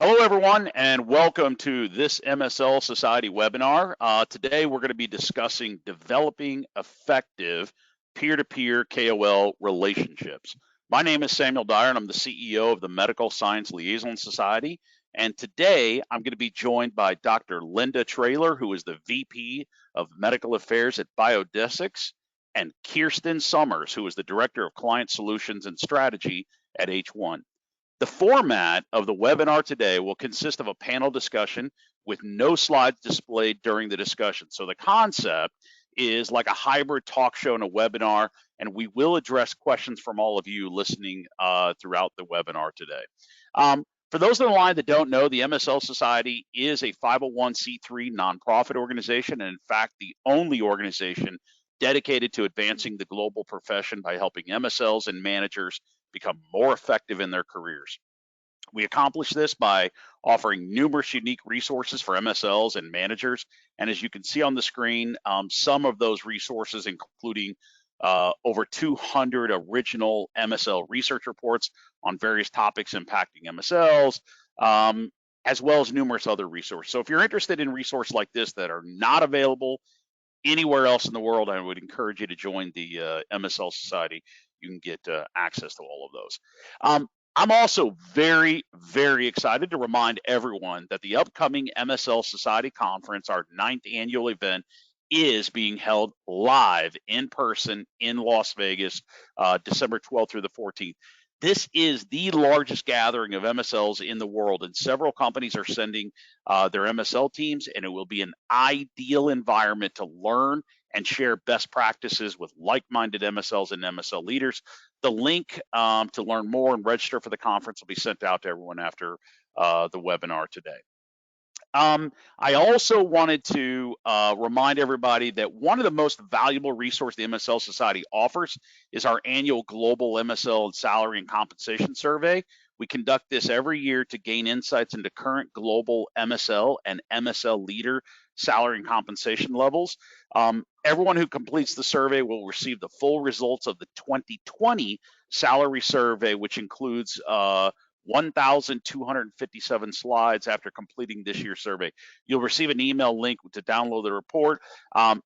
Hello, everyone, and welcome to this MSL Society webinar. Today, we're going to be discussing developing effective peer-to-peer KOL relationships. My name is Samuel Dyer, and I'm the CEO of the Medical Science Liaison Society. And today, I'm going to be joined by Dr. Linda Traylor, who is the VP of Medical Affairs at Biodesics, and Kirsten Summers, who is the Director of Client Solutions and Strategy at H1. The format of the webinar today will consist of a panel discussion with no slides displayed during the discussion. So the concept is like a hybrid talk show and a webinar, and we will address questions from all of you listening throughout the webinar today. For those on the line that don't know, the MSL Society is a 501c3 nonprofit organization, and in fact, the only organization dedicated to advancing the global profession by helping MSLs and managers become more effective in their careers. We accomplish this by offering numerous unique resources for MSLs and managers. And as you can see on the screen, some of those resources, including over 200 original MSL research reports on various topics impacting MSLs, as well as numerous other resources. So if you're interested in resources like this that are not available anywhere else in the world, I would encourage you to join the MSL Society. You can get access to all of those. I'm also very, very excited to remind everyone that the upcoming MSL Society Conference, our 9th annual event, is being held live in person in Las Vegas, December 12th through the 14th. This is the largest gathering of MSLs in the world, and several companies are sending their MSL teams, and it will be an ideal environment to learn and share best practices with like-minded MSLs and MSL leaders. The link to learn more and register for the conference will be sent out to everyone after the webinar today. I also wanted to remind everybody that one of the most valuable resources the MSL Society offers is our annual Global MSL Salary and Compensation Survey. We conduct this every year to gain insights into current global MSL and MSL leader salary and compensation levels. Everyone who completes the survey will receive the full results of the 2020 salary survey, which includes 1,257 slides after completing this year's survey. You'll receive an email link to download the report.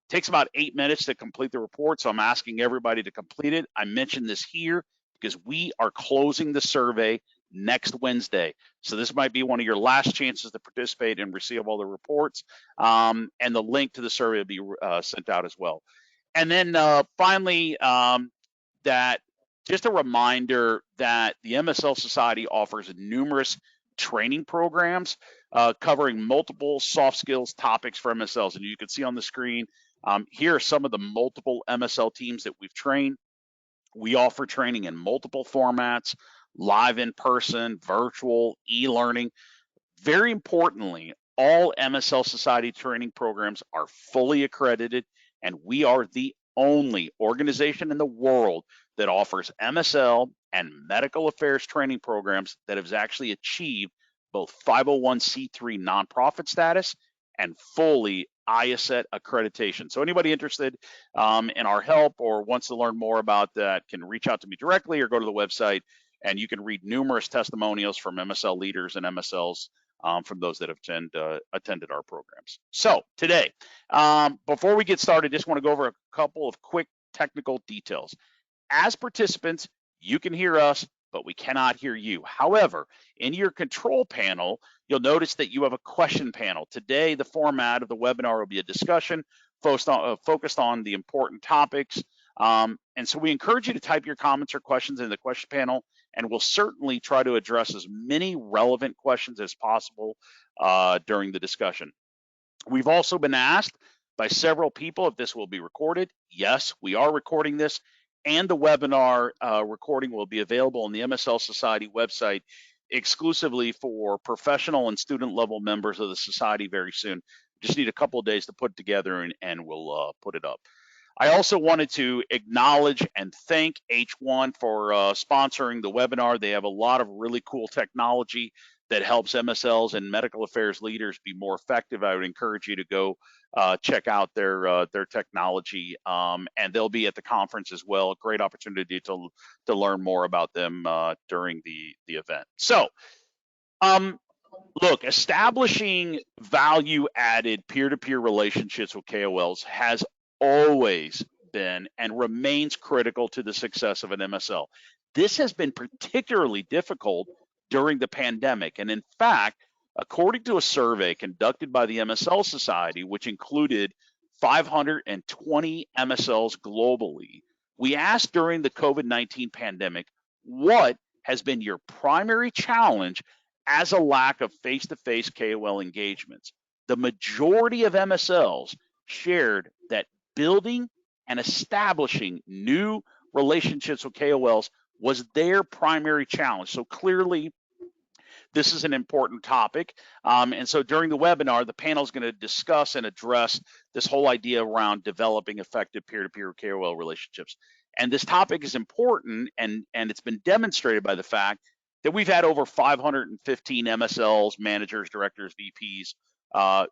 Takes about 8 minutes to complete the report, so I'm asking everybody to complete it. I mentioned this here because we are closing the survey next Wednesday. So this might be one of your last chances to participate and receive all the reports. And the link to the survey will be sent out as well. And then finally, that just a reminder that the MSL Society offers numerous training programs covering multiple soft skills topics for MSLs. And you can see on the screen, here are some of the multiple MSL teams that we've trained. We offer training in multiple formats, live in person, virtual, e-learning. Very importantly, all MSL Society training programs are fully accredited, and we are the only organization in the world that offers MSL and medical affairs training programs that has actually achieved both 501c3 nonprofit status and fully IACET accreditation. So anybody interested in our help or wants to learn more about that can reach out to me directly or go to the website, and you can read numerous testimonials from MSL leaders and MSLs from those that have attended our programs. So today, before we get started, just want to go over a couple of quick technical details. As participants, you can hear us, but we cannot hear you. However, in your control panel, you'll notice that you have a question panel. Today, the format of the webinar will be a discussion focused on the important topics. And so we encourage you to type your comments or questions in the question panel, and we'll certainly try to address as many relevant questions as possible during the discussion. We've also been asked by several people if this will be recorded. Yes, we are recording this, and the webinar recording will be available on the MSL Society website exclusively for professional and student level members of the Society very soon. Just need a couple of days to put it together, and we'll put it up. I also wanted to acknowledge and thank H1 for sponsoring the webinar. They have a lot of really cool technology that helps MSLs and medical affairs leaders be more effective. I would encourage you to go check out their technology, and they'll be at the conference as well. A great opportunity to learn more about them during the event. So Look, establishing value-added peer-to-peer relationships with KOLs has always been and remains critical to the success of an MSL. This has been particularly difficult during the pandemic. And in fact, according to a survey conducted by the MSL Society, which included 520 MSLs globally, we asked during the COVID-19 pandemic, what has been your primary challenge as a lack of face-to-face KOL engagements? The majority of MSLs shared that building and establishing new relationships with KOLs was their primary challenge. So clearly, this is an important topic. And so during the webinar, the panel is going to discuss and address this whole idea around developing effective peer-to-peer KOL relationships. And this topic is important, and it's been demonstrated by the fact that we've had over 515 MSLs, managers, directors, VPs,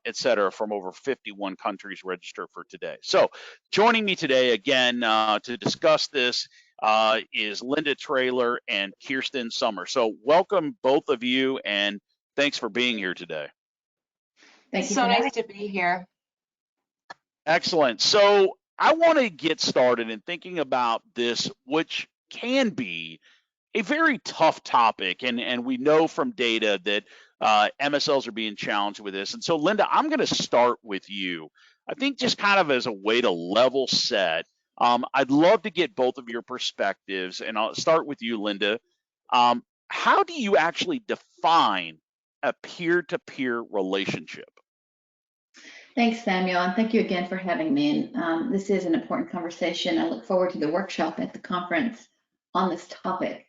et cetera, from over 51 countries registered for today. So joining me today again to discuss this is Linda Traylor and Kirsten Sommer. So welcome both of you, and thanks for being here today. Thank you. So nice to be here. Excellent. So I want to get started in thinking about this, which can be a very tough topic, and we know from data that MSLs are being challenged with this. And so, Linda, I'm going to start with you. I think just kind of as a way to level set, I'd love to get both of your perspectives, and I'll start with you, Linda. How do you actually define a peer-to-peer relationship? Thanks, Samuel, and thank you again for having me. And this is an important conversation. I look forward to the workshop at the conference on this topic.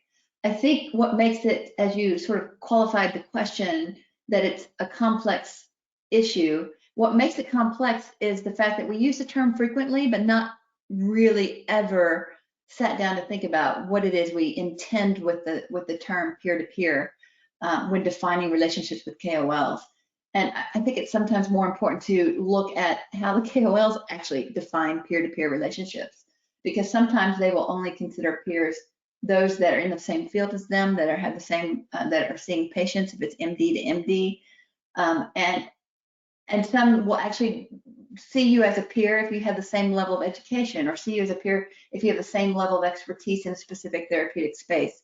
I think what makes it, as you sort of qualified the question, that it's a complex issue. What makes it complex is the fact that we use the term frequently, but not really ever sat down to think about what it is we intend with the term peer-to-peer when defining relationships with KOLs. And I think it's sometimes more important to look at how the KOLs actually define peer-to-peer relationships, because sometimes they will only consider peers those that are in the same field as them, that are have the same that are seeing patients, if it's MD to MD, and some will actually see you as a peer if you have the same level of education, or see you as a peer if you have the same level of expertise in a specific therapeutic space.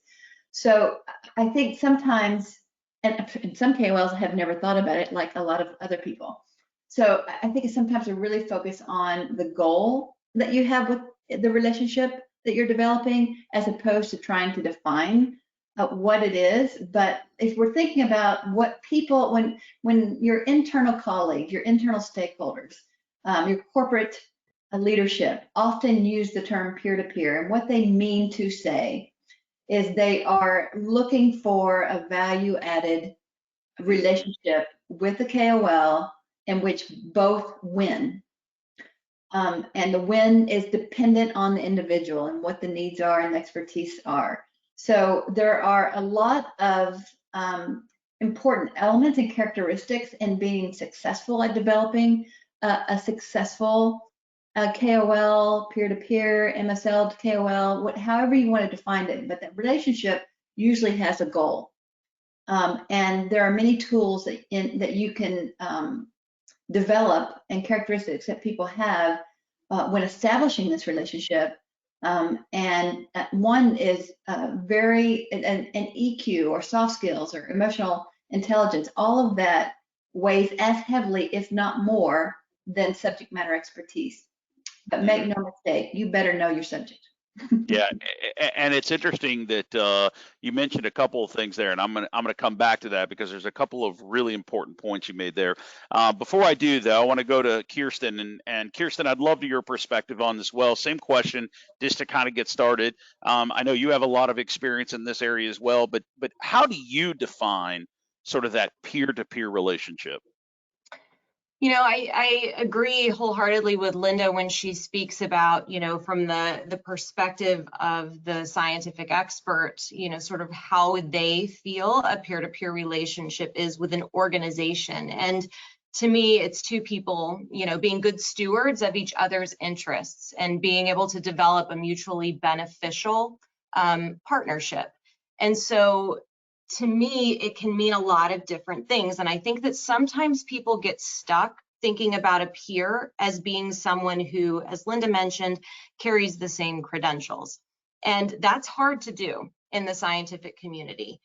So I think sometimes, and some KOLs have never thought about it like a lot of other people. So I think it's sometimes to really focus on the goal that you have with the relationship that you're developing, as opposed to trying to define what it is. But if we're thinking about what people, when your internal colleagues, your internal stakeholders, your corporate leadership often use the term peer-to-peer, and what they mean to say is they are looking for a value-added relationship with the KOL in which both win. And the win is dependent on the individual and what the needs are and the expertise are. So there are a lot of important elements and characteristics in being successful at developing a successful KOL, peer-to-peer, MSL to KOL, however you want to define it, but that relationship usually has a goal. And there are many tools that you can develop, and characteristics that people have when establishing this relationship. And one is an EQ, or soft skills, or emotional intelligence. All of that weighs as heavily, if not more, than subject matter expertise. But make no mistake, you better know your subject. Yeah, and it's interesting that you mentioned a couple of things there, and I'm gonna come back to that, because there's a couple of really important points you made there. Before I do, though, I want to go to Kirsten, and Kirsten, I'd love your perspective on this. Well, same question, just to kind of get started. I know you have a lot of experience in this area as well, but how do you define sort of that peer-to-peer relationship? You know, I agree wholeheartedly with Linda when she speaks about, you know, from the perspective of the scientific expert, you know, sort of how they feel a peer-to-peer relationship is with an organization. And to me, it's two people, you know, being good stewards of each other's interests and being able to develop a mutually beneficial partnership. And so to me, it can mean a lot of different things. And I think that sometimes people get stuck thinking about a peer as being someone who, as Linda mentioned, carries the same credentials. And that's hard to do in the scientific community.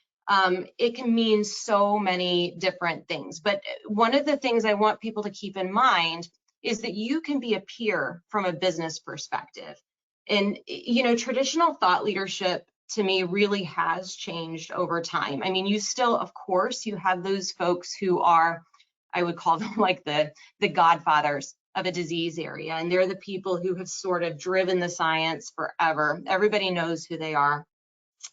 It can mean so many different things. But one of the things I want people to keep in mind is that you can be a peer from a business perspective. And, you know, traditional thought leadership to me really has changed over time. I mean, you still, of course, you have those folks who are, I would call them like the godfathers of a disease area. And they're the people who have sort of driven the science forever. Everybody knows who they are.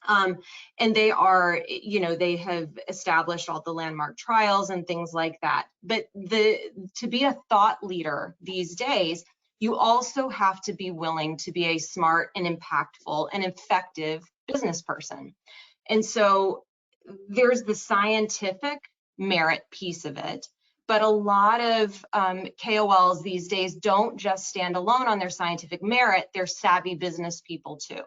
And they are, you know, they have established all the landmark trials and things like that. But to be a thought leader these days, you also have to be willing to be a smart and impactful and effective business person. And so there's the scientific merit piece of it, but a lot of KOLs these days don't just stand alone on their scientific merit, they're savvy business people too.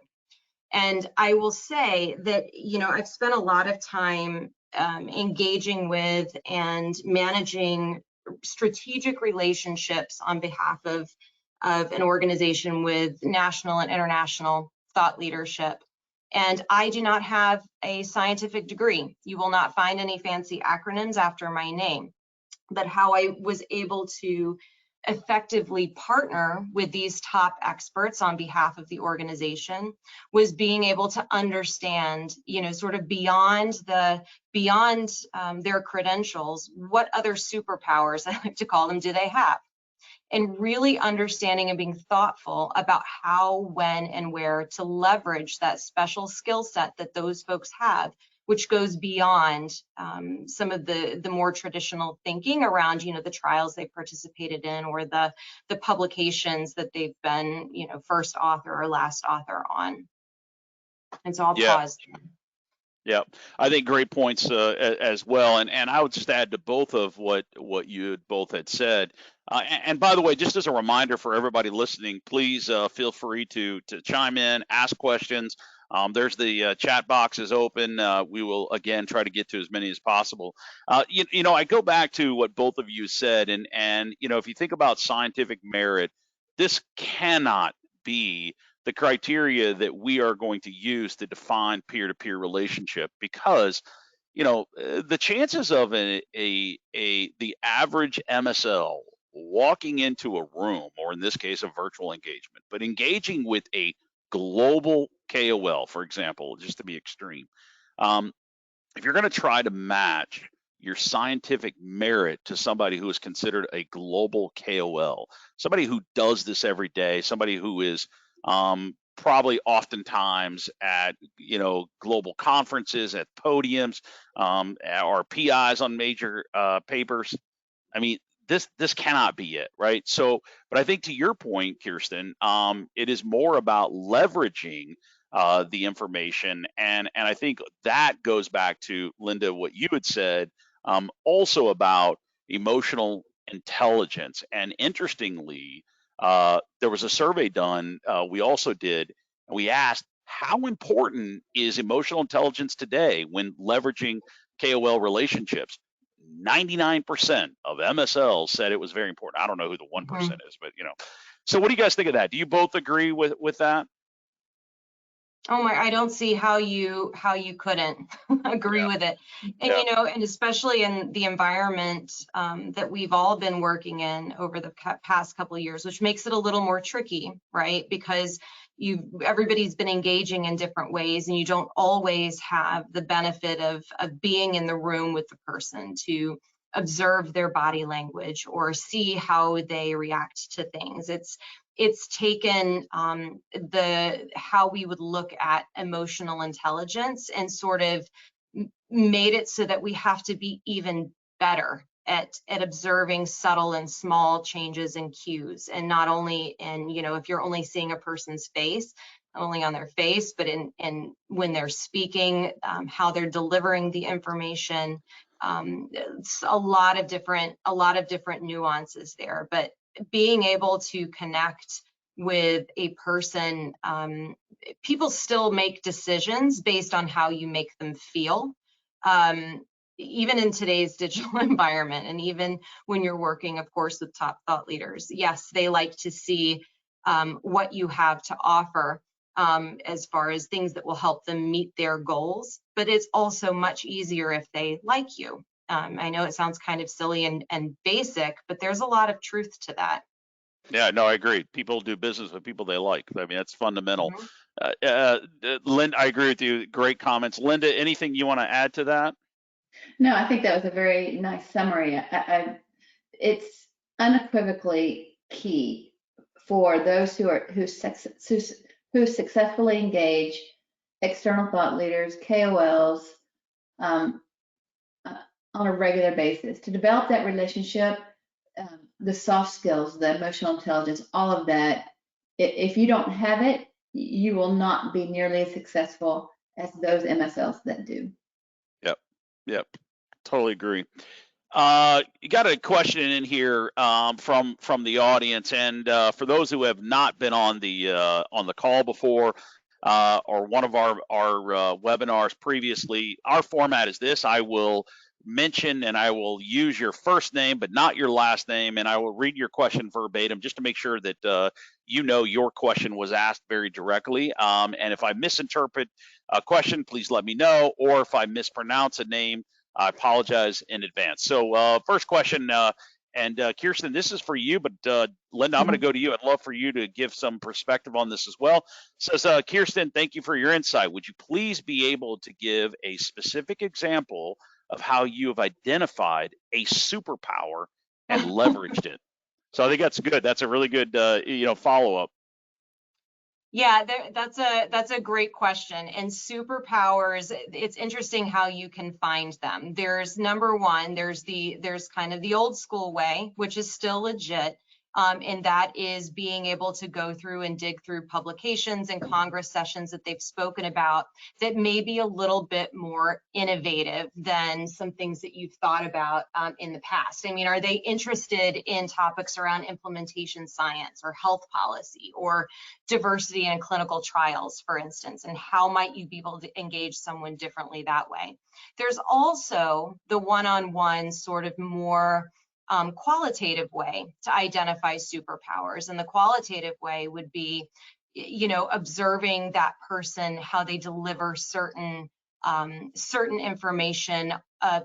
And I will say that, you know, I've spent a lot of time engaging with and managing strategic relationships on behalf of an organization with national and international thought leadership. And I do not have a scientific degree. You will not find any fancy acronyms after my name. But how I was able to effectively partner with these top experts on behalf of the organization was being able to understand, you know, sort of beyond their credentials, what other superpowers, I like to call them, do they have? And really understanding and being thoughtful about how, when, and where to leverage that special skill set that those folks have, which goes beyond some of the more traditional thinking around, you know, the trials they participated in or the publications that they've been, you know, first author or last author on. And so I'll pause. Yeah, I think great points as well, and I would just add to both of what you both had said. And by the way, just as a reminder for everybody listening, please feel free to chime in, ask questions. There's the chat box is open. We will again try to get to as many as possible. You know, I go back to what both of you said, and you know, if you think about scientific merit, this cannot be the criteria that we are going to use to define peer-to-peer relationship, because you know the chances of the average MSL walking into a room, or in this case a virtual engagement, but engaging with a global KOL, for example, just to be extreme, if you're going to try to match your scientific merit to somebody who is considered a global KOL, somebody who does this every day, somebody who is probably oftentimes at, you know, global conferences, at podiums, or PIs on major papers. I mean, this cannot be it, right? So, but I think to your point, Kirsten, it is more about leveraging the information, and I think that goes back to, Linda, what you had said, also about emotional intelligence. And interestingly, there was a survey done, we also did, and we asked, how important is emotional intelligence today when leveraging KOL relationships? 99% of MSLs said it was very important. I don't know who the 1% is, but you know. So what do you guys think of that? Do you both agree with that? Oh my, I don't see how you couldn't agree with it. And you know, and especially in the environment that we've all been working in over the past couple of years, which makes it a little more tricky, right? Because everybody's been engaging in different ways, and you don't always have the benefit of being in the room with the person to observe their body language or see how they react to things. It's taken how we would look at emotional intelligence and sort of made it so that we have to be even better at observing subtle and small changes and cues, and not only in, you know, if you're only seeing a person's face, not only on their face, but in when they're speaking, how they're delivering the information. It's a lot of different nuances there, but being able to connect with a person, people still make decisions based on how you make them feel. Even in today's digital environment, and even when you're working, of course, with top thought leaders. Yes, they like to see what you have to offer as far as things that will help them meet their goals, but it's also much easier if they like you. I know it sounds kind of silly and basic, but there's a lot of truth to that. Yeah, no, I agree. People do business with people they like. I mean, that's fundamental. Linda, I agree with you. Great comments. Linda, anything you want to add to that? No, I think that was a very nice summary. It's unequivocally key for those who successfully engage external thought leaders, KOLs, on a regular basis to develop that relationship, the soft skills, the emotional intelligence, all of that. If you don't have it, you will not be nearly as successful as those MSLs that do. Yep, totally agree. You got a question in here from the audience, and for those who have not been on the call before or one of our webinars previously, our format is this: I will mention and I will use your first name, but not your last name, and I will read your question verbatim just to make sure that you know your question was asked very directly. And if I misinterpret a question, please let me know, or if I mispronounce a name, I apologize in advance. So first question, and Kirsten, this is for you, but Linda, I'm going to go to you. I'd love for you to give some perspective on this as well. Says, Kirsten, thank you for your insight. Would you please be able to give a specific example of how you have identified a superpower and leveraged it? So I think that's good. That's a really good, follow-up. Yeah, that's a great question. And superpowers, it's interesting how you can find them. There's number one, there's kind of the old school way, which is still legit. And that is being able to go through and dig through publications and Congress sessions that they've spoken about that may be a little bit more innovative than some things that you've thought about in the past. I mean, are they interested in topics around implementation science or health policy or diversity in clinical trials, for instance, and how might you be able to engage someone differently that way? There's also the one-on-one sort of more qualitative way to identify superpowers. And the qualitative way would be, observing that person, how they deliver certain information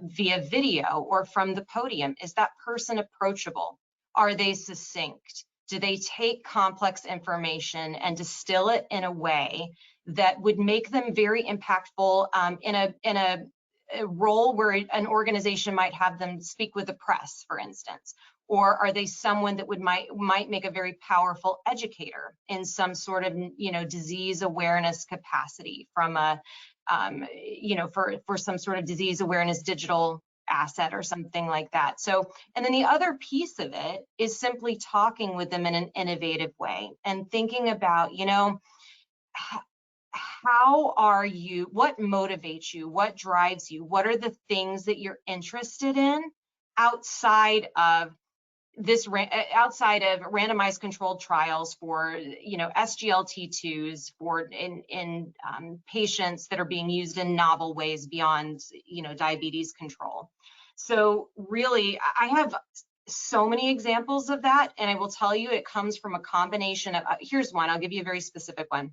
via video or from the podium. Is that person approachable? Are they succinct? Do they take complex information and distill it in a way that would make them very impactful in a role where an organization might have them speak with the press, for instance? Or are they someone that might make a very powerful educator in some sort of disease awareness capacity from a for some sort of disease awareness digital asset or something like that? So, and then the other piece of it is simply talking with them in an innovative way and thinking about, how are you, what motivates you, what drives you, what are the things that you're interested in outside of randomized controlled trials for SGLT2s for in patients that are being used in novel ways beyond diabetes control. So really, I have so many examples of that, and I will tell you it comes from a combination of here's one. I'll give you a very specific one.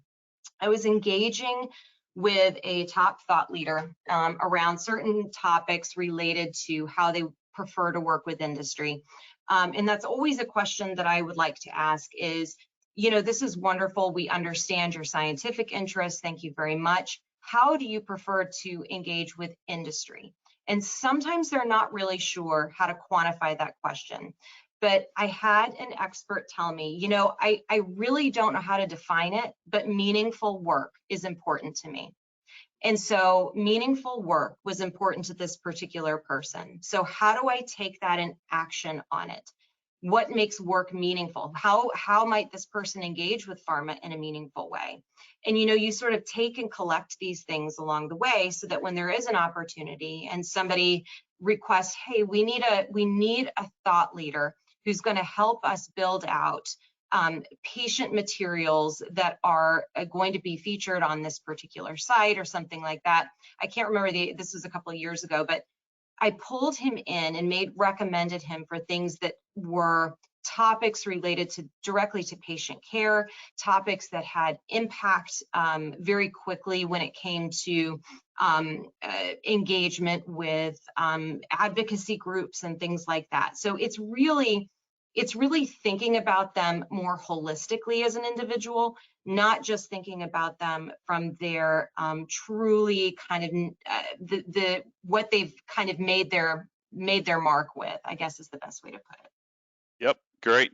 I was engaging with a top thought leader around certain topics related to how they prefer to work with industry. And that's always a question that I would like to ask is, this is wonderful. We understand your scientific interests. Thank you very much. How do you prefer to engage with industry? And sometimes they're not really sure how to quantify that question. But I had an expert tell me, I really don't know how to define it, but meaningful work is important to me. And so meaningful work was important to this particular person. So how do I take that and action on it? What makes work meaningful? How might this person engage with pharma in a meaningful way? And you sort of take and collect these things along the way so that when there is an opportunity and somebody requests, hey, we need a thought leader who's going to help us build out patient materials that are going to be featured on this particular site or something like that. I can't remember this was a couple of years ago, but I pulled him in and recommended him for things that were topics related to directly to patient care, topics that had impact very quickly when it came to engagement with advocacy groups and things like that. So it's really thinking about them more holistically as an individual, not just thinking about them from their truly kind of what they've kind of made their mark with, I guess is the best way to put it. Yep, great.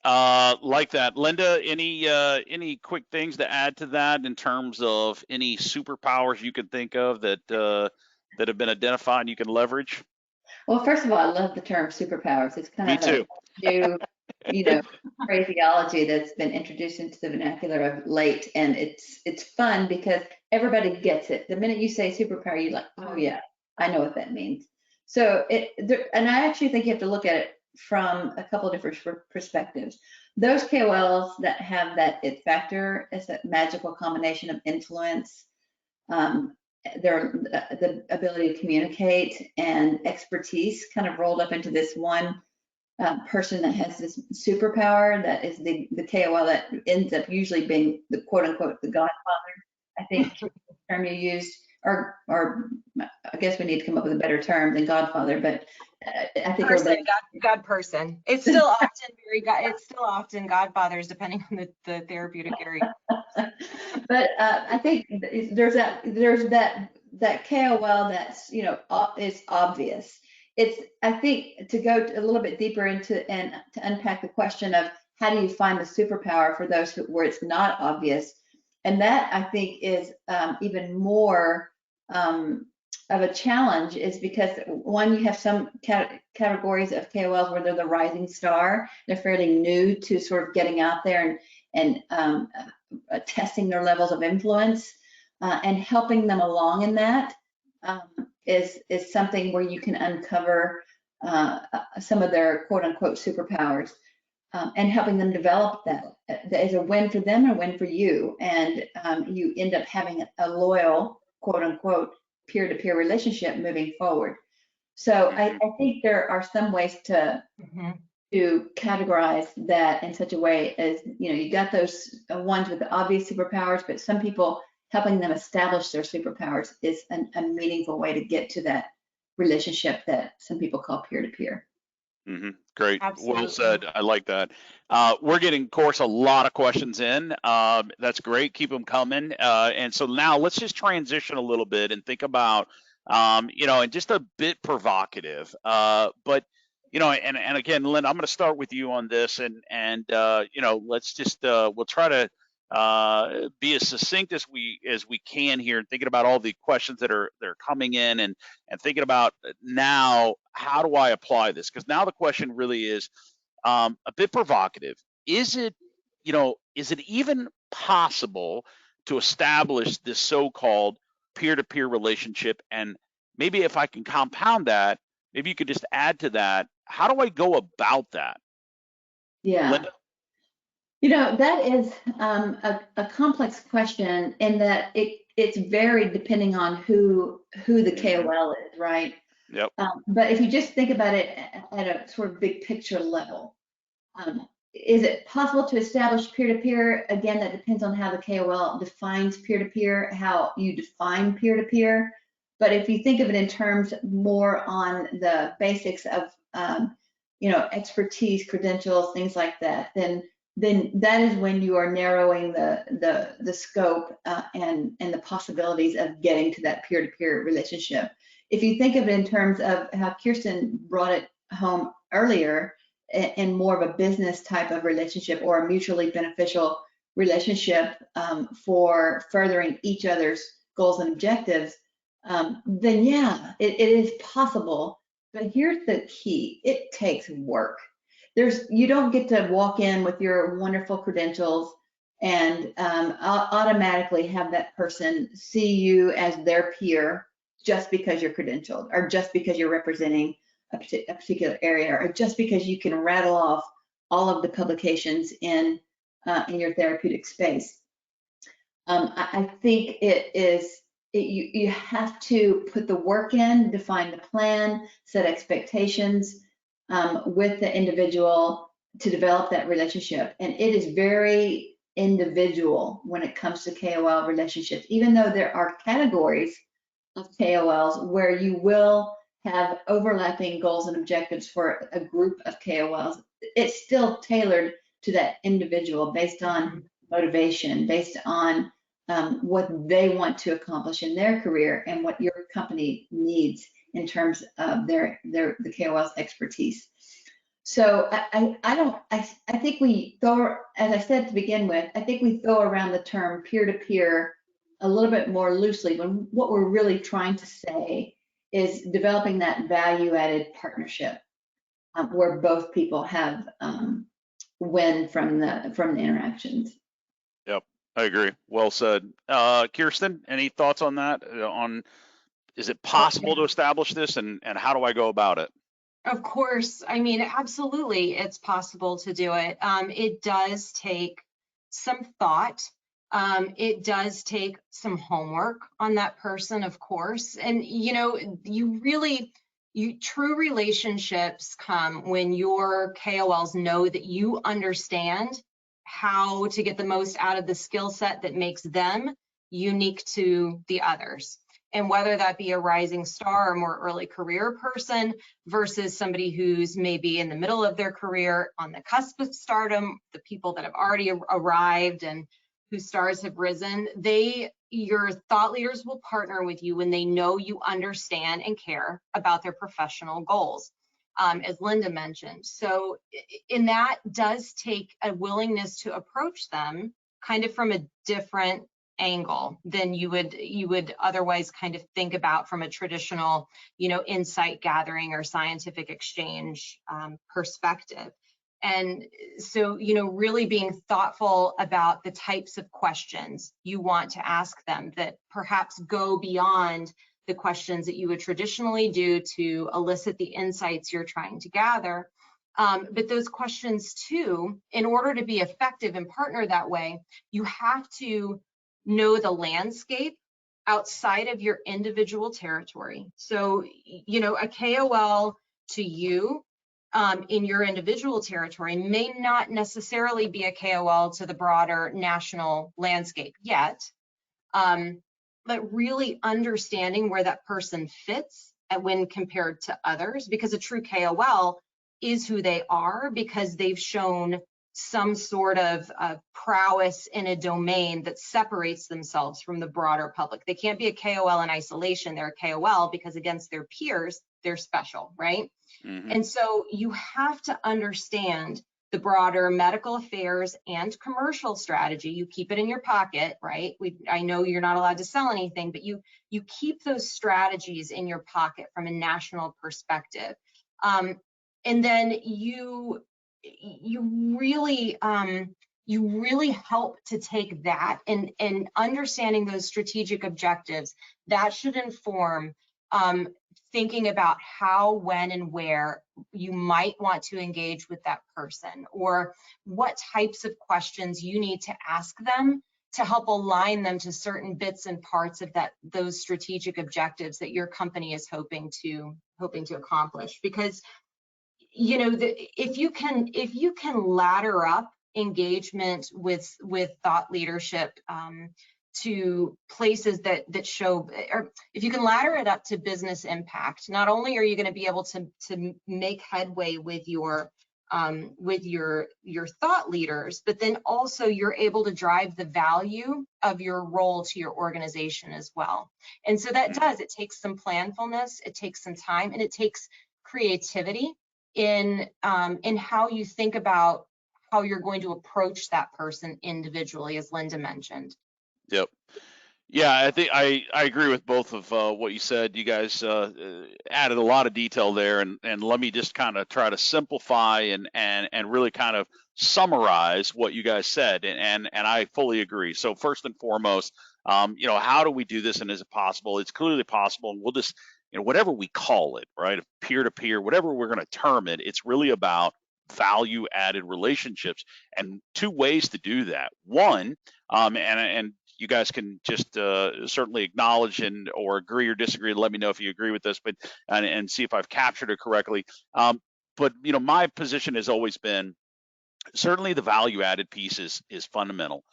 Like that. Linda, any quick things to add to that in terms of any superpowers you can think of that that have been identified and you can leverage? Well, first of all, I love the term superpowers. It's kind Me of too. a new, phraseology that's been introduced into the vernacular of late, and it's fun because everybody gets it. The minute you say superpower, you're like, oh yeah, I know what that means. So and I actually think you have to look at it from a couple of different perspectives. Those KOLs that have that it factor is that magical combination of influence, the ability to communicate, and expertise kind of rolled up into this one person that has this superpower that is the KOL that ends up usually being the quote unquote the godfather, I think term you used, or I guess we need to come up with a better term than godfather, but I think God person. It's still often godfathers depending on the therapeutic area. But I think there's that KOL that's is obvious. I think to go a little bit deeper into and to unpack the question of how do you find the superpower for those where it's not obvious, and that I think is even more of a challenge, is because one, you have some categories of KOLs where they're the rising star. They're fairly new to sort of getting out there and testing their levels of influence, and helping them along in that is something where you can uncover some of their quote unquote superpowers, and helping them develop that is a win for them and a win for you, and you end up having a loyal quote unquote peer-to-peer relationship moving forward. So I think there are some ways to categorize that in such a way as, you got those ones with the obvious superpowers, but some people helping them establish their superpowers is a meaningful way to get to that relationship that some people call peer-to-peer. Great. Absolutely. Well said. I like that. We're getting, of course, a lot of questions in. That's great. Keep them coming. And so now let's just transition a little bit and think about, and just a bit provocative, but and again, Lynn, I'm going to start with you on this, and let's just we'll try to be as succinct as we can here, and thinking about all the questions that are coming in, and thinking about now, how do I apply this? Because now the question really is a bit provocative. Is it even possible to establish this so-called peer-to-peer relationship? And maybe if I can compound that, maybe you could just add to that. How do I go about that? Yeah. Linda? That is a complex question, in that it's varied depending on who the KOL is, right? Yep. But if you just think about it at a sort of big picture level, is it possible to establish peer-to-peer? Again, that depends on how the KOL defines peer-to-peer, how you define peer-to-peer. But if you think of it in terms more on the basics of expertise, credentials, things like that, then that is when you are narrowing the scope and the possibilities of getting to that peer-to-peer relationship. If you think of it in terms of how Kirsten brought it home earlier, in more of a business type of relationship or a mutually beneficial relationship for furthering each other's goals and objectives, then yeah, it is possible. But here's the key: it takes work. You don't get to walk in with your wonderful credentials and automatically have that person see you as their peer just because you're credentialed, or just because you're representing a particular area, or just because you can rattle off all of the publications in your therapeutic space. I think you have to put the work in, define the plan, set expectations with the individual to develop that relationship. And it is very individual when it comes to KOL relationships, even though there are categories of KOLs where you will have overlapping goals and objectives for a group of KOLs. It's still tailored to that individual based on motivation, based on what they want to accomplish in their career and what your company needs in terms of the KOL's expertise. So I think we throw, as I said to begin with, I think we throw around the term peer-to-peer a little bit more loosely when what we're really trying to say is developing that value-added partnership where both people have win from the interactions. Yep, I agree. Well said. Kirsten, any thoughts on that? Is it possible to establish this, and how do I go about it? Of course. I mean, absolutely, it's possible to do it. It does take some thought. It does take some homework on that person, of course. And, you know, true relationships come when your KOLs know that you understand how to get the most out of the skill set that makes them unique to the others. And whether that be a rising star or more early career person versus somebody who's maybe in the middle of their career, on the cusp of stardom, the people that have already arrived and whose stars have risen, your thought leaders will partner with you when they know you understand and care about their professional goals, as Linda mentioned. So, and that does take a willingness to approach them kind of from a different angle than you would otherwise kind of think about from a traditional, insight gathering or scientific exchange perspective. And so, really being thoughtful about the types of questions you want to ask them that perhaps go beyond the questions that you would traditionally do to elicit the insights you're trying to gather. But those questions too, in order to be effective and partner that way, you have to know the landscape outside of your individual territory. So, a KOL to you in your individual territory may not necessarily be a KOL to the broader national landscape yet, but really understanding where that person fits when compared to others, because a true KOL is who they are because they've shown some sort of prowess in a domain that separates themselves from the broader public. They can't be a KOL in isolation. They're a KOL because against their peers, they're special, right? Mm-hmm. And so you have to understand the broader medical affairs and commercial strategy. You keep it in your pocket, right? I know you're not allowed to sell anything, but you keep those strategies in your pocket from a national perspective. And then you really help to take that and understanding those strategic objectives that should inform thinking about how, when, and where you might want to engage with that person, or what types of questions you need to ask them to help align them to certain bits and parts of those strategic objectives that your company is hoping to accomplish. Because if you can ladder up engagement with thought leadership to places that show, or if you can ladder it up to business impact, not only are you going to be able to make headway with your thought leaders, but then also you're able to drive the value of your role to your organization as well. And so it takes some planfulness, it takes some time, and it takes creativity in how you think about how you're going to approach that person individually, as Linda mentioned. Yep. Yeah, I think I agree with both of what you said. You guys added a lot of detail there, and let me just kind of try to simplify and really kind of summarize what you guys said, and I fully agree. So first and foremost, how do we do this, and is it possible? It's clearly possible, and we'll just, whatever we call it, right, peer-to-peer, whatever we're going to term it, it's really about value added relationships, and two ways to do that. One, and you guys can just certainly acknowledge and or agree or disagree. Let me know if you agree with this, but and see if I've captured it correctly. But my position has always been certainly the value added piece is fundamental.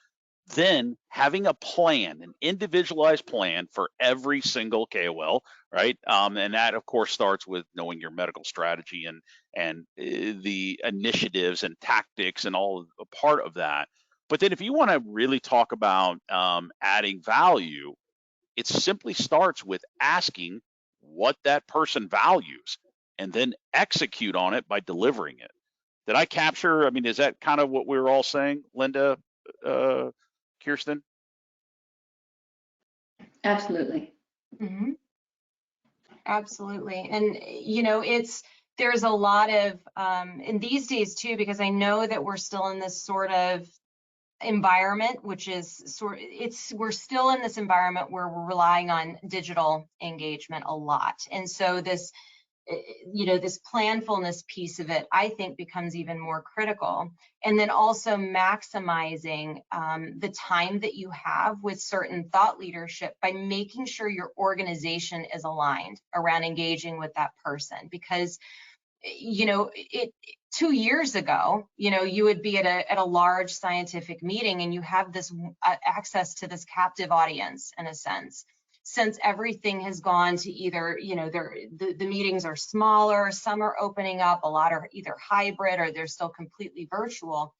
Then having a plan, an individualized plan for every single KOL, right? And that of course starts with knowing your medical strategy and the initiatives and tactics and all a part of that. But then if you want to really talk about adding value, it simply starts with asking what that person values and then execute on it by delivering it. Did I capture? I mean, is that kind of what we were all saying, Linda, Kirsten? Absolutely. Mm-hmm. Absolutely. And, there's a lot of, in these days too, because I know that we're still in this sort of environment, which is we're still in this environment where we're relying on digital engagement a lot. And so this planfulness piece of it, I think, becomes even more critical. And then also maximizing the time that you have with certain thought leadership by making sure your organization is aligned around engaging with that person. Because 2 years ago, you would be at a large scientific meeting and you have this access to this captive audience in a sense. Since everything has gone to either, the meetings are smaller, some are opening up, a lot are either hybrid or they're still completely virtual.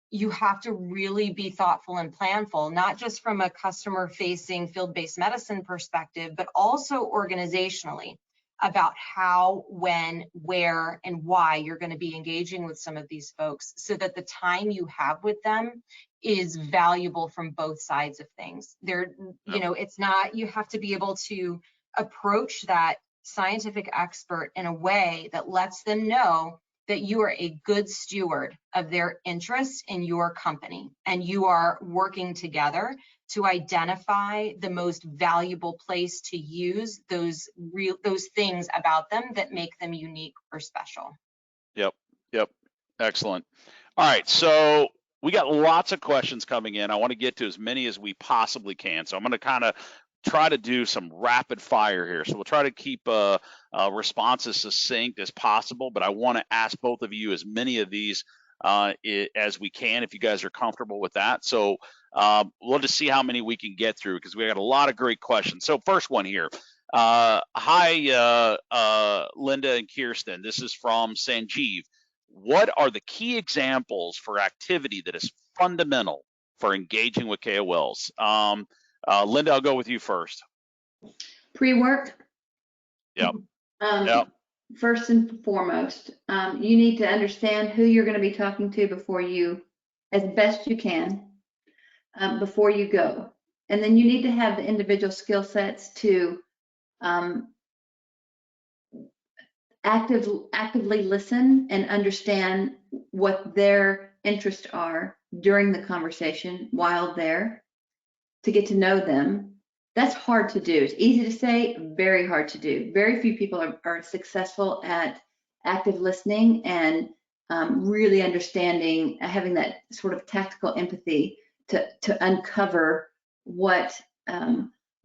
You have to really be thoughtful and planful, not just from a customer-facing field-based medicine perspective, but also organizationally about how, when, where, and why you're going to be engaging with some of these folks so that the time you have with them is valuable from both sides of things. It's not, you have to be able to approach that scientific expert in a way that lets them know that you are a good steward of their interest in your company and you are working together to identify the most valuable place to use those things about them that make them unique or special. Yep. Excellent. All right, so we got lots of questions coming in. I want to get to as many as we possibly can. So I'm going to kind of try to do some rapid fire here. So we'll try to keep responses succinct as possible, but I want to ask both of you as many of these as we can, if you guys are comfortable with that. So we'll just see how many we can get through because we got a lot of great questions. So first one here. Hi, Linda and Kirsten. This is from Sanjeev. What are the key examples for activity that is fundamental for engaging with KOLs? Linda, I'll go with you first. Pre-work. Yep. Yep. First and foremost, you need to understand who you're going to be talking to before you, as best you can, before you go. And then you need to have the individual skill sets to actively listen and understand what their interests are during the conversation while there, to get to know them. That's hard to do. It's easy to say, very hard to do. Very few people are successful at active listening and really understanding, having that sort of tactical empathy to uncover what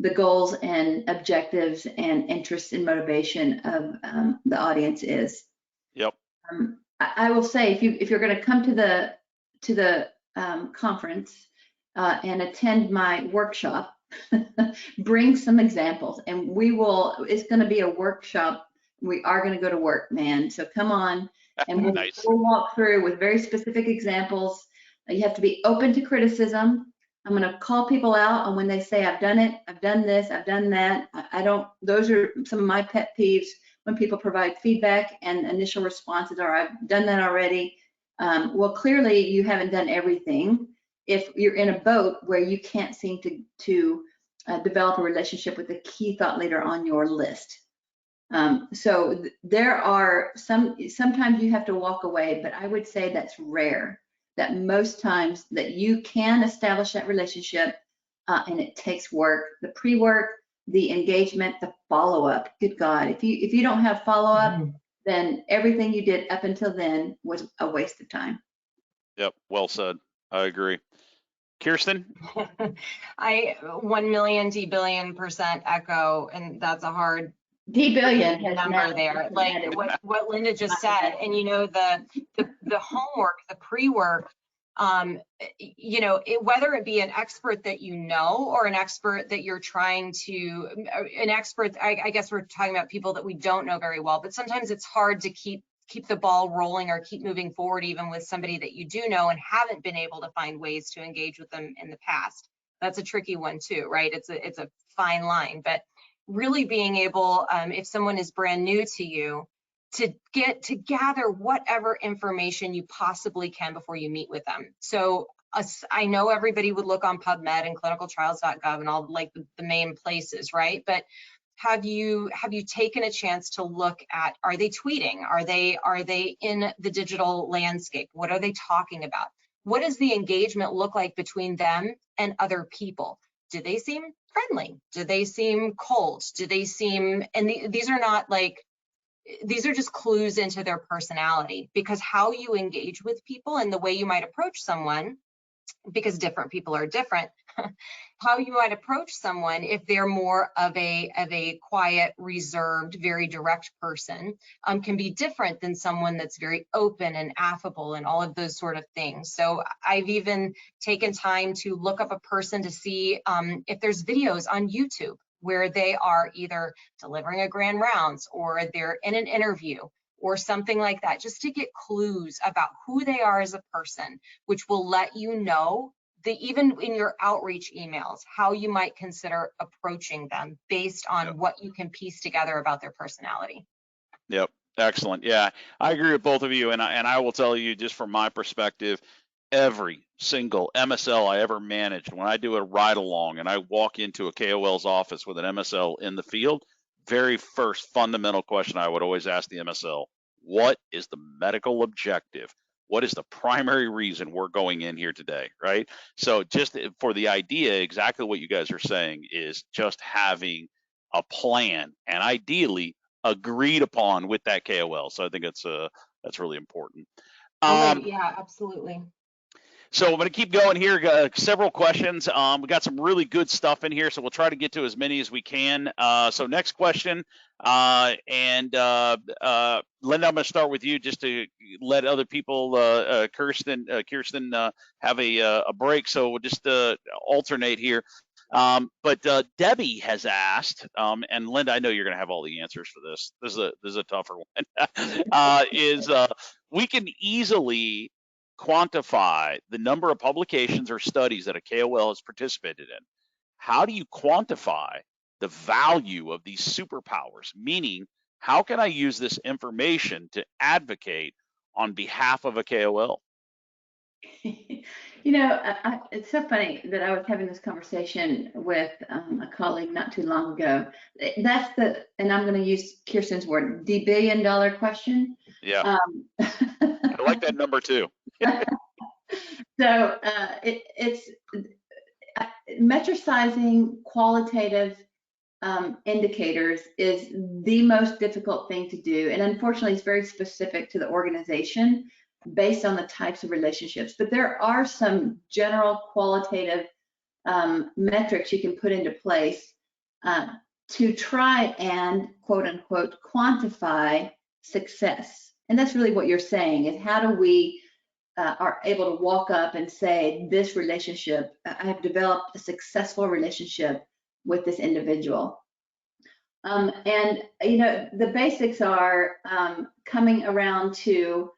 the goals and objectives and interests and motivation of the audience is. Yep. I will say, if you're going to come to the conference and attend my workshop, bring some examples, and it's going to be a workshop. We are going to go to work, man. So come on, and we'll walk through with very specific examples. You have to be open to criticism. I'm going to call people out on when they say, I've done it, I've done this, I've done that. Those are some of my pet peeves, when people provide feedback and initial responses are, I've done that already. Well, clearly you haven't done everything if you're in a boat where you can't seem to develop a relationship with a key thought leader on your list. So there are sometimes you have to walk away, but I would say that's rare. That most times that you can establish that relationship, and it takes work. The pre-work, the engagement, the follow-up. Good God, if you don't have follow-up, then everything you did up until then was a waste of time. Yep, well said. I agree. Kirsten? I 1,000,000 D-billion% echo, and that's a hard D-billion has number now there. Like what Linda just said, and you know, the homework, the pre-work, you know, whether it be an expert that you know or an expert that you're trying to, an expert, I guess we're talking about people that we don't know very well, but sometimes it's hard to keep the ball rolling or keep moving forward even with somebody that you do know and haven't been able to find ways to engage with them in the past. That's a tricky one too, right? It's a fine line, but really being able, if someone is brand new to you, to gather whatever information you possibly can before you meet with them. So I know everybody would look on PubMed and clinicaltrials.gov and all like the main places, right? But have you taken a chance to look at, are they tweeting? Are they in the digital landscape? What are they talking about? What does the engagement look like between them and other people? Do they seem friendly? Do they seem cold? Do they seem, and these are not like, these are just clues into their personality, because how you engage with people and the way you might approach someone, because different people are different, how you might approach someone if they're more of a quiet, reserved, very direct person, can be different than someone that's very open and affable and all of those sort of things. So I've even taken time to look up a person to see if there's videos on YouTube where they are either delivering a grand rounds or they're in an interview or something like that, just to get clues about who they are as a person, which will let you know that even in your outreach emails, how you might consider approaching them based on what you can piece together about their personality. Yep, excellent. Yeah, I agree with both of you, and I will tell you, just from my perspective, every single MSL I ever managed, when I do a ride along and I walk into a KOL's office with an MSL in the field, very first fundamental question I would always ask the MSL: what is the medical objective? What is the primary reason we're going in here today, right? So just for the idea, exactly what you guys are saying is just having a plan, and ideally agreed upon with that KOL. So I think that's really important. Yeah, absolutely. So I'm going to keep going here. Several questions. We got some really good stuff in here, so we'll try to get to as many as we can. So next question, and Linda, I'm going to start with you just to let other people, Kirsten, have a break. So we'll just alternate here. But Debbie has asked, and Linda, I know you're going to have all the answers for this. This is a tougher one. We can easily quantify the number of publications or studies that a KOL has participated in. How do you quantify the value of these superpowers? Meaning, how can I use this information to advocate on behalf of a KOL? You know, it's so funny that I was having this conversation with a colleague not too long ago. That's and I'm going to use Kirsten's word, the billion-dollar question. Yeah, I like that number too. So it's metricizing qualitative indicators is the most difficult thing to do. And unfortunately, it's very specific to the organization based on the types of relationships. But there are some general qualitative metrics you can put into place to try and, quote unquote, quantify success. And that's really what you're saying, is how do we are able to walk up and say, this relationship, I have developed a successful relationship with this individual. And, you know, the basics are coming around to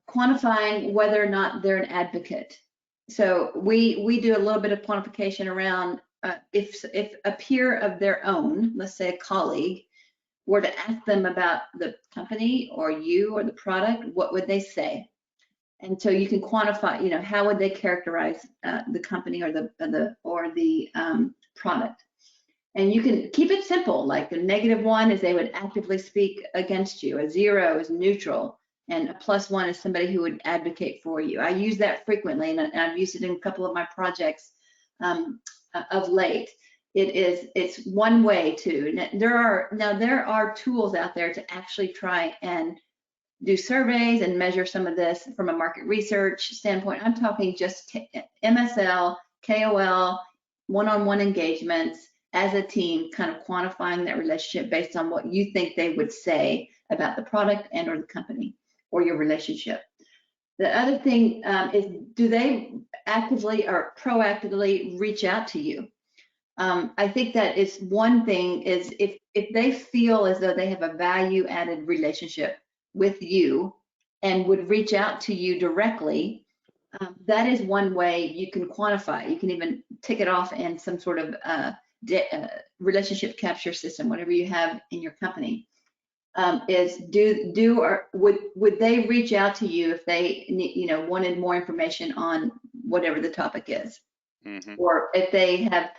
quantifying whether or not they're an advocate. So we do a little bit of quantification around if a peer of their own, let's say a colleague, were to ask them about the company or you or the product, what would they say? And so you can quantify, you know, how would they characterize the company or the product? And you can keep it simple. Like the -1 is they would actively speak against you. A 0 is neutral, and a +1 is somebody who would advocate for you. I use that frequently, and I've used it in a couple of my projects of late. it's one way to. There are tools out there to actually try and do surveys and measure some of this from a market research standpoint. I'm talking just MSL, KOL, one-on-one engagements as a team, kind of quantifying that relationship based on what you think they would say about the product and or the company or your relationship. The other thing is, do they actively or proactively reach out to you? I think that is one thing, is if they feel as though they have a value added relationship with you and would reach out to you directly, that is one way you can quantify. You can even tick it off in some sort of relationship capture system, whatever you have in your company. Is would they reach out to you if they wanted more information on whatever the topic is, or if they have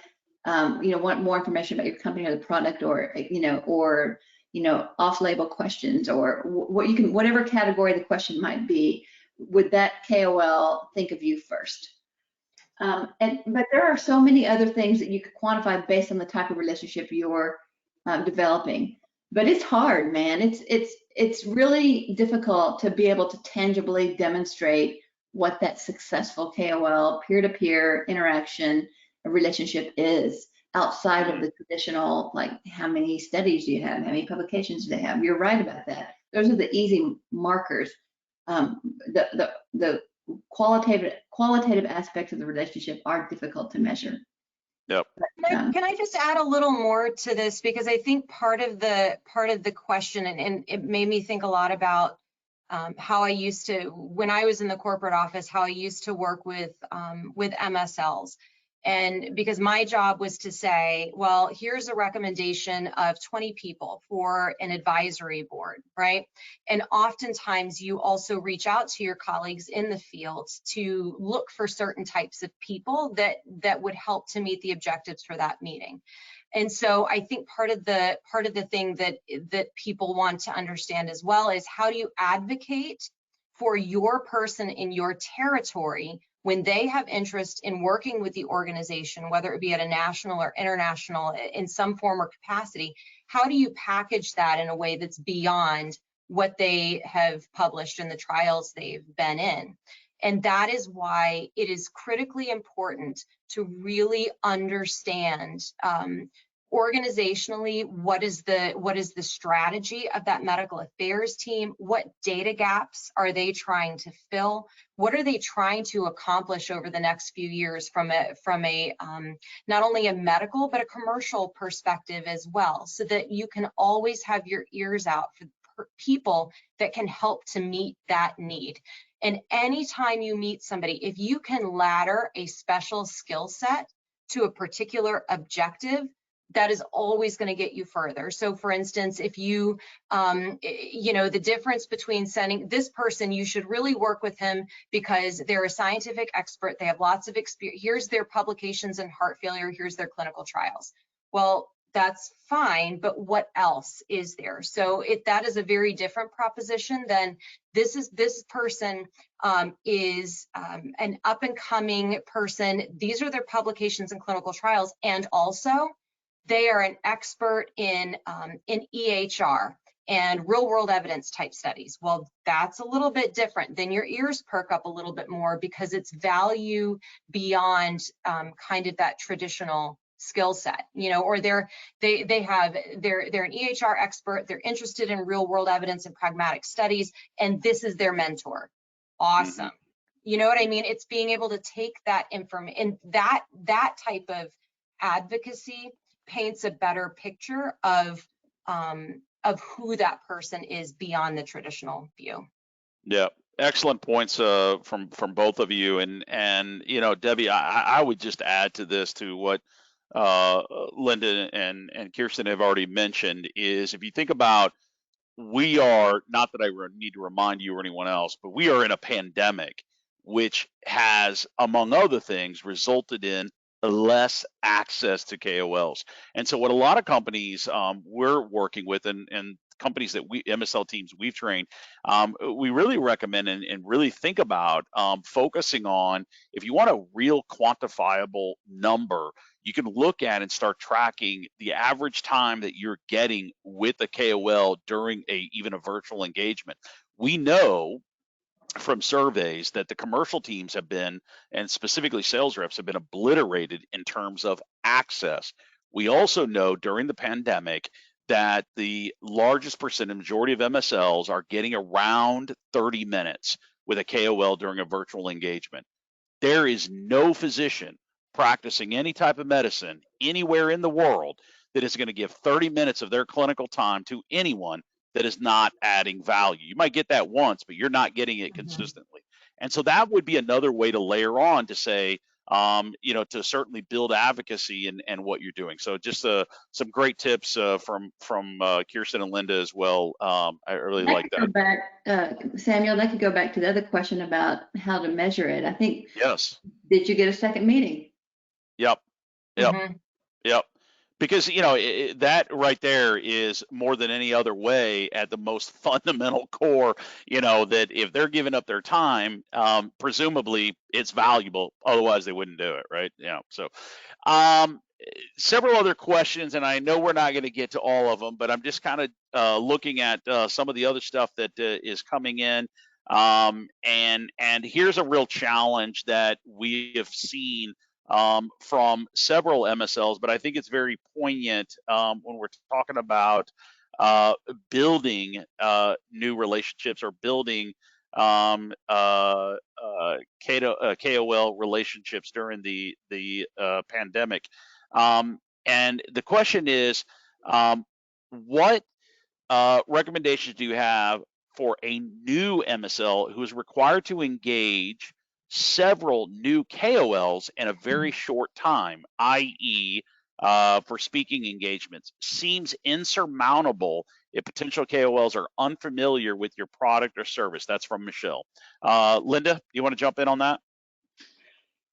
want more information about your company or the product, or off-label questions, or whatever category the question might be, would that KOL think of you first? But there are so many other things that you could quantify based on the type of relationship you're developing. But it's hard, man. It's really difficult to be able to tangibly demonstrate what that successful KOL peer-to-peer interaction relationship is outside of the traditional, like, how many studies do you have, how many publications do they have. You're right about that. Those are the easy markers. The qualitative aspects of the relationship are difficult to measure. Yep. Can I just add a little more to this, because I think part of the question, and it made me think a lot about how I used to, when I was in the corporate office, how I used to work with MSLs. And because my job was to say, well, here's a recommendation of 20 people for an advisory board, right? And oftentimes you also reach out to your colleagues in the field to look for certain types of people that would help to meet the objectives for that meeting. And so I think part of the thing that people want to understand as well is, how do you advocate for your person in your territory when they have interest in working with the organization, whether it be at a national or international in some form or capacity? How do you package that in a way that's beyond what they have published in the trials they've been in? And that is why it is critically important to really understand organizationally, what is the strategy of that medical affairs team? What data gaps are they trying to fill? What are they trying to accomplish over the next few years from a not only a medical but a commercial perspective as well, so that you can always have your ears out for people that can help to meet that need. And anytime you meet somebody, if you can ladder a special skill set to a particular objective, that is always going to get you further. So for instance, if you, the difference between sending this person, you should really work with him because they're a scientific expert. They have lots of experience. Here's their publications in heart failure. Here's their clinical trials. Well, that's fine, but what else is there? So that is a very different proposition than this person is an up and coming person. These are their publications and clinical trials, and also they are an expert in EHR and real world evidence type studies. Well, that's a little bit different. Then your ears perk up a little bit more, because it's value beyond kind of that traditional skill set, or they're an EHR expert. They're interested in real world evidence and pragmatic studies, and this is their mentor. Awesome. You know what I mean? It's being able to take that information, and that type of advocacy paints a better picture of who that person is beyond the traditional view. Yeah, excellent points from both of you, and Debbie, I would just add to this, to what Linda and Kirsten have already mentioned, is if you think about, we are, not that I need to remind you or anyone else, but we are in a pandemic, which has, among other things, resulted in less access to KOLs. And so what a lot of companies we're working with, and companies that MSL teams we've trained, we really recommend and really think about focusing on, if you want a real quantifiable number, you can look at and start tracking the average time that you're getting with a KOL during even a virtual engagement. We know from surveys that the commercial teams have been, and specifically sales reps, have been obliterated in terms of access. We also know during the pandemic that the largest percentage, majority of MSLs are getting around 30 minutes with a KOL during a virtual engagement. There is no physician practicing any type of medicine anywhere in the world that is going to give 30 minutes of their clinical time to anyone that is not adding value. You might get that once, but you're not getting it consistently. And so that would be another way to layer on to say, to certainly build advocacy and what you're doing. So just some great tips from Kirsten and Linda as well. I really like that. Go back, Samuel, that could go back to the other question about how to measure it. I think. Yes. Did you get a second meeting? Yep. Because that right there is more than any other way at the most fundamental core, that if they're giving up their time, presumably it's valuable, otherwise they wouldn't do it, right? So several other questions, and I know we're not going to get to all of them, but I'm just kind of looking at some of the other stuff that is coming in, and here's a real challenge that we have seen from several MSLs, but I think it's very poignant when we're talking about building new relationships or building KOL relationships during the pandemic. And the question is, what recommendations do you have for a new MSL who is required to engage several new KOLs in a very short time, i.e., for speaking engagements? Seems insurmountable if potential KOLs are unfamiliar with your product or service. That's from Michelle. Linda, you want to jump in on that?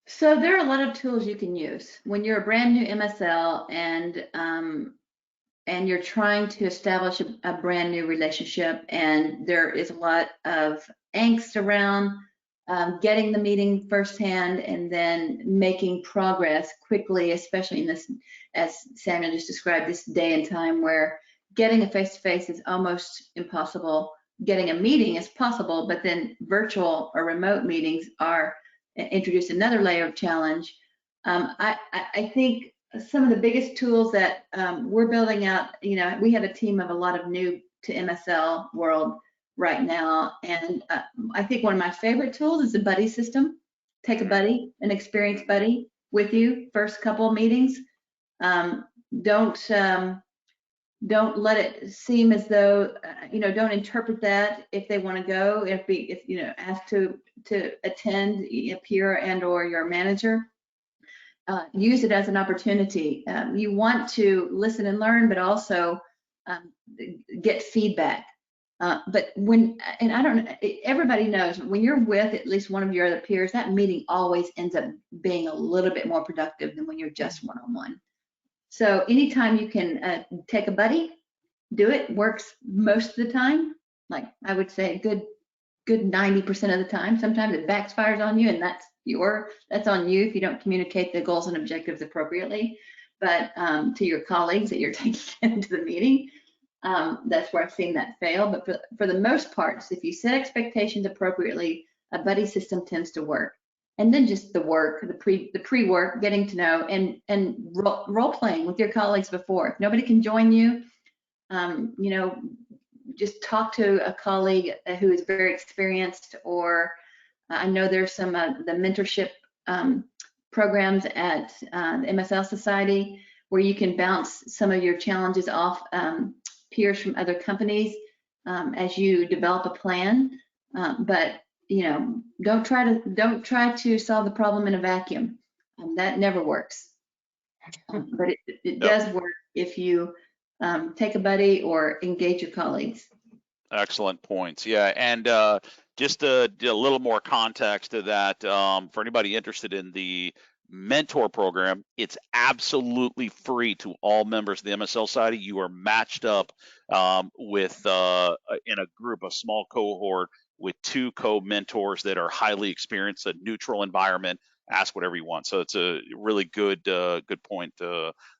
So there are a lot of tools you can use when you're a brand new MSL and you're trying to establish a brand new relationship, and there is a lot of angst around getting the meeting firsthand and then making progress quickly, especially in this, as Samuel just described, this day and time where getting a face-to-face is almost impossible. Getting a meeting is possible, but then virtual or remote meetings are introduce another layer of challenge. I think some of the biggest tools that we're building out, we have a team of a lot of new to MSL world right now, and I think one of my favorite tools is the buddy system. Take a buddy, an experienced buddy, with you first couple of meetings. Don't let it seem as though don't interpret that if they want to go, if asked to attend, a peer and or your manager. Use it as an opportunity. You want to listen and learn, but also get feedback. But everybody knows when you're with at least one of your other peers, that meeting always ends up being a little bit more productive than when you're just one-on-one. So anytime you can take a buddy, do it. Works most of the time. Like I would say, good 90% of the time. Sometimes it backfires on you, and that's on you if you don't communicate the goals and objectives appropriately. But to your colleagues that you're taking into the meeting, that's where I've seen that fail. But for the most part, if you set expectations appropriately, a buddy system tends to work. And then just the work, the pre-work, getting to know and role playing with your colleagues before. If nobody can join you, just talk to a colleague who is very experienced, or I know there's some the mentorship programs at the MSL Society where you can bounce some of your challenges off peers from other companies as you develop a plan. But don't try to solve the problem in a vacuum. That never works. But it does work if you take a buddy or engage your colleagues. Excellent points. Yeah, and just a little more context to that for anybody interested in the mentor program. It's absolutely free to all members of the MSL Society. You are matched up with in a group, a small cohort with 2 co-mentors that are highly experienced, a neutral environment. Ask whatever you want. So it's a really good good point,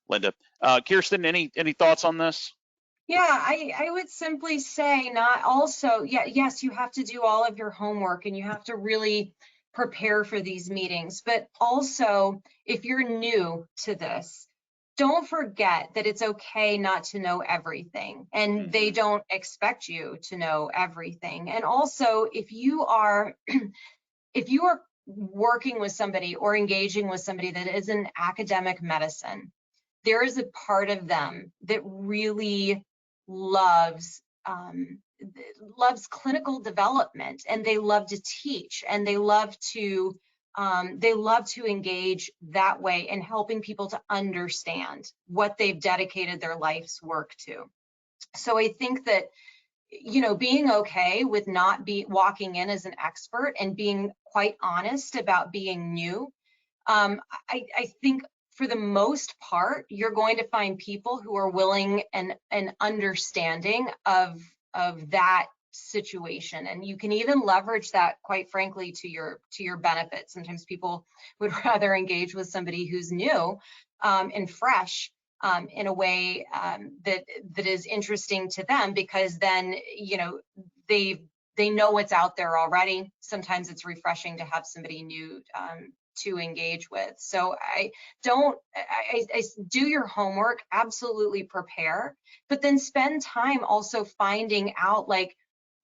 Linda. Kirsten, any thoughts on this? Yeah, I would simply say not also, yes, you have to do all of your homework and you have to really prepare for these meetings, but also if you're new to this, don't forget that it's okay not to know everything, and they don't expect you to know everything. And also, if you are if you are working with somebody or engaging with somebody that is in academic medicine, there is a part of them that really loves loves clinical development, and they love to teach, and they love to engage that way in helping people to understand what they've dedicated their life's work to. So I think that, you know, being okay with not walking in as an expert and being quite honest about being new, I think for the most part, you're going to find people who are willing and understanding of that situation, and you can even leverage that, quite frankly, to your benefit. Sometimes people would rather engage with somebody who's new and fresh in a way that is interesting to them, because then, you know, they know what's out there already. Sometimes it's refreshing to have somebody new to engage with. So I do your homework, absolutely prepare, but then spend time also finding out, like,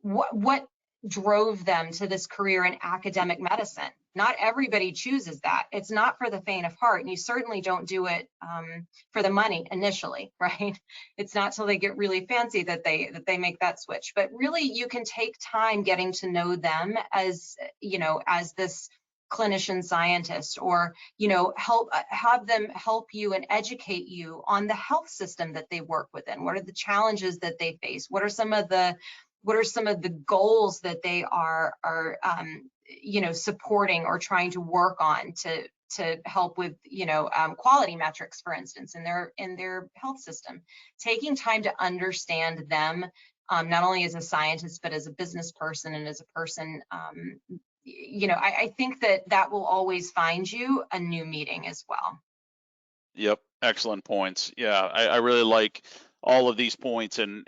what drove them to this career in academic medicine. Not everybody chooses that. It's not for the faint of heart, and you certainly don't do it for the money initially, right? It's not till they get really fancy that they make that switch. But really, you can take time getting to know them as, you know, as this clinician scientist, or, you know, have them help you and educate you on the health system that they work within. What are the challenges that they face? What are some of the goals that they are you know, supporting or trying to work on to help with, you know, quality metrics, for instance, in their health system. Taking time to understand them, not only as a scientist, but as a business person and as a person, you know, I think that will always find you a new meeting as well. Yep, excellent points. Yeah, I really like all of these points, and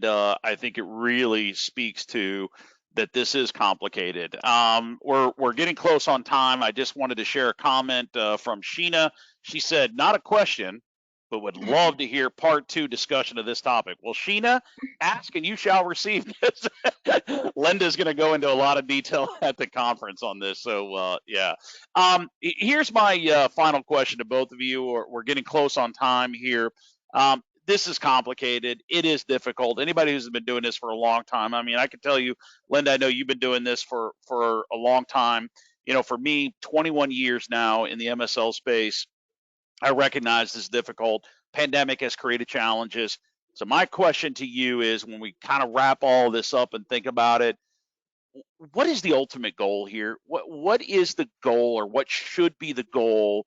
I think it really speaks to that this is complicated. We're getting close on time. I just wanted to share a comment from Sheena. She said, not a question, but would love to hear part 2 discussion of this topic. Well, Sheena, ask and you shall receive this. Linda's going to go into a lot of detail at the conference on this. So yeah. Here's my final question to both of you. We're getting close on time here. This is complicated. It is difficult. Anybody who's been doing this for a long time, I mean, I can tell you, Linda, I know you've been doing this for a long time. You know, for me, 21 years now in the MSL space, I recognize this is difficult. Pandemic has created challenges. So my question to you is, when we kind of wrap all this up and think about it, what is the ultimate goal here? What is the goal, or what should be the goal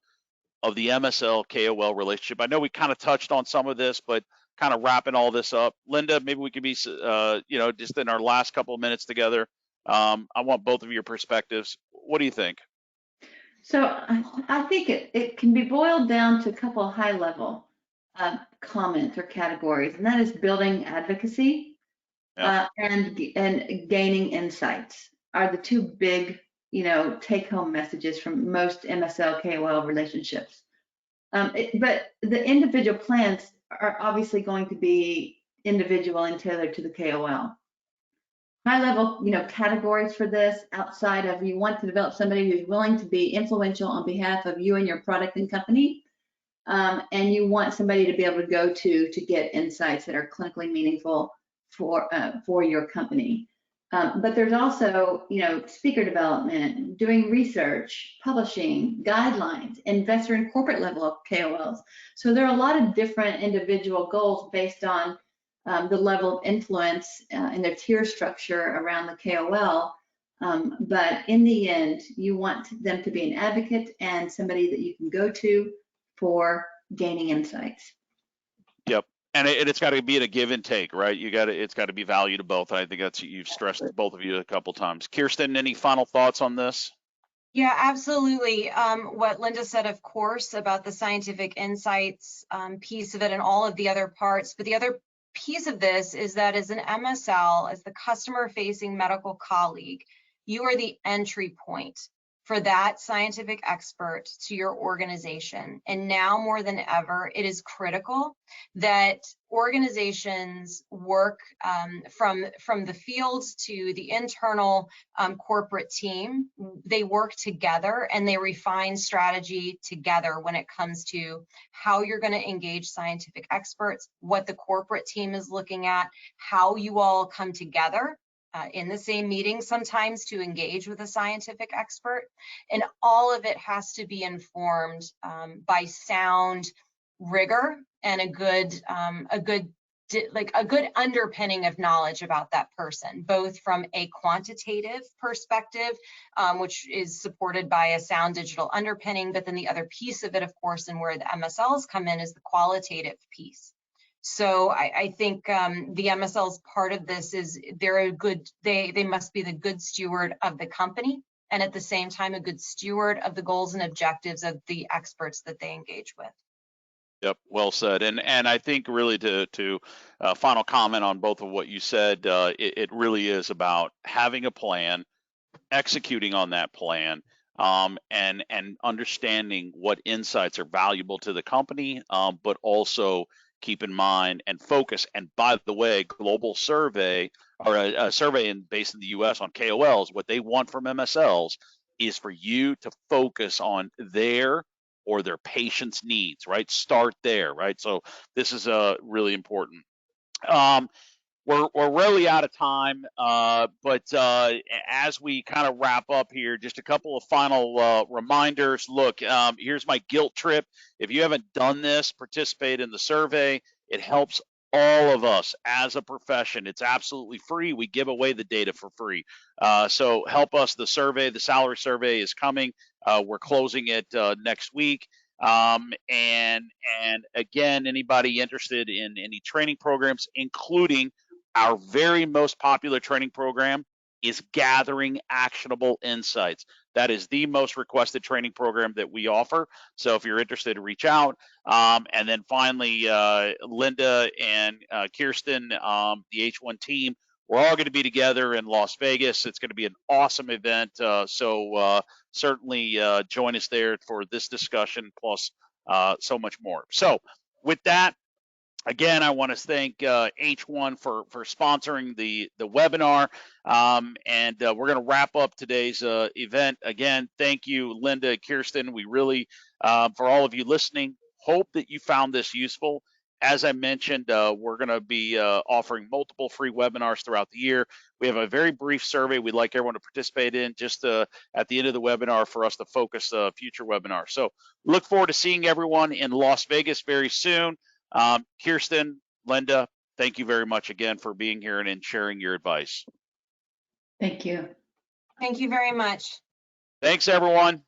of the MSL KOL relationship? I know we kind of touched on some of this, but kind of wrapping all this up, Linda, maybe we could be, you know, just in our last couple of minutes together. I want both of your perspectives. What do you think? So I think it can be boiled down to a couple of high level comments or categories, and that is building advocacy and gaining insights are the 2 big, you know, take home messages from most MSL KOL relationships. But the individual plans are obviously going to be individual and tailored to the KOL. High level, you know, categories for this, outside of, you want to develop somebody who's willing to be influential on behalf of you and your product and company, and you want somebody to be able to go to get insights that are clinically meaningful for your company. But there's also, you know, speaker development, doing research, publishing, guidelines, investor and corporate level of KOLs. So there are a lot of different individual goals based on the level of influence and their tier structure around the KOL But in the end, you want them to be an advocate and somebody that you can go to for gaining insights. Yep. And it's got to be a give and take, right? It's got to be value to both. And I think that's, you've stressed, both of you, a couple times. Kirsten, any final thoughts on this? Yeah, absolutely. What Linda said, of course, about the scientific insights piece of it and all of the other parts. But the other piece of this is that as an MSL, as the customer-facing medical colleague, you are the entry point for that scientific expert to your organization. And now more than ever, it is critical that organizations work from the field to the internal corporate team. They work together and they refine strategy together when it comes to how you're going to engage scientific experts, what the corporate team is looking at, how you all come together in the same meeting sometimes to engage with a scientific expert. And all of it has to be informed by sound rigor and a good underpinning of knowledge about that person, both from a quantitative perspective, which is supported by a sound digital underpinning, but then the other piece of it, of course, and where the MSLs come in, is the qualitative piece. So I think the MSL's part of this is they must be the good steward of the company, and at the same time a good steward of the goals and objectives of the experts that they engage with. Yep, well said. And I think really to final comment on both of what you said, it really is about having a plan, executing on that plan, and understanding what insights are valuable to the company, but also keep in mind and focus. And by the way, global survey, or a survey based in the US on KOLs, what they want from MSLs is for you to focus on their patient's needs, right? Start there, right? So this is really important. We're really out of time, but as we kind of wrap up here, just a couple of final reminders. Look, here's my guilt trip. If you haven't done this, participate in the survey. It helps all of us as a profession. It's absolutely free. We give away the data for free. So help us. The survey, the salary survey is coming. We're closing it next week. And again, anybody interested in any training programs, including our very most popular training program, is Gathering Actionable Insights. That is the most requested training program that we offer. So if you're interested, reach out. And then finally, Linda and Kirsten, the H1 team, we're all going to be together in Las Vegas. It's going to be an awesome event. So certainly join us there for this discussion, plus so much more. So with that, again, I want to thank H1 for sponsoring the webinar, and we're going to wrap up today's event. Again, thank you, Linda, Kirsten. We really, for all of you listening, hope that you found this useful. As I mentioned, we're going to be offering multiple free webinars throughout the year. We have a very brief survey we'd like everyone to participate in just at the end of the webinar for us to focus future webinars. So look forward to seeing everyone in Las Vegas very soon. Kirsten, Linda, thank you very much again for being here and sharing your advice. Thank you. Thank you very much. Thanks, everyone.